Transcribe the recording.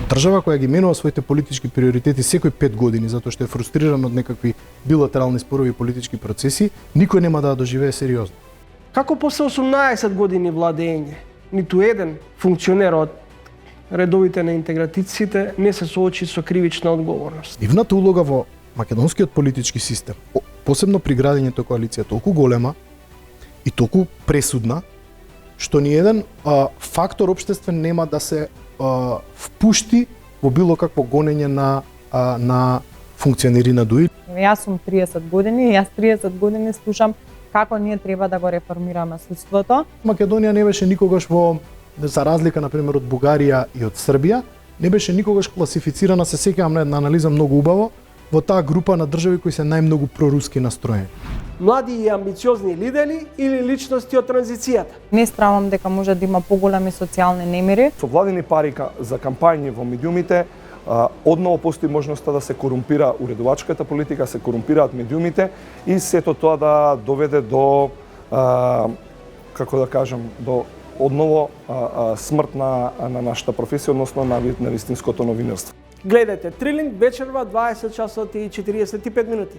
држава која ги менува своите политички приоритети секој 5 години затоа што е фрустриран од некакви билатерални спорови и политички процеси, никој нема да ја доживее сериозно. Како после 18 години владење, ниту еден функционер од редовите на интегратиците не се соочи со кривична одговорност. Нивната улога во македонскиот политички систем, посебно при градењето коалиција, толку голема и толку пресудна, што ни еден фактор општествен нема да се впушти во било какво гонење на функционери на ДУИ. Јас сум 30 години, јас 30 години слушам како ние треба да го реформираме судството. Македонија не беше никогаш за разлика например од Бугарија и од Србија, не беше никогаш класифицирана, се сеќавам на една анализа многу убаво, во таа група на држави кои се најмногу проруски настроени. Млади и амбициозни лидери или личности од транзицијата? Не стравам дека може да има поголеми социјални немири. Со владини пари за кампањи во медиумите, одново постои можноста да се корумпира уредувачката политика, се корумпираат медиумите и сето тоа да доведе до, како да кажам, до одново смрт на нашата професија, односно на вистинското новинарство. Гледате Трилинг вечерва 20 часот и 45 минути.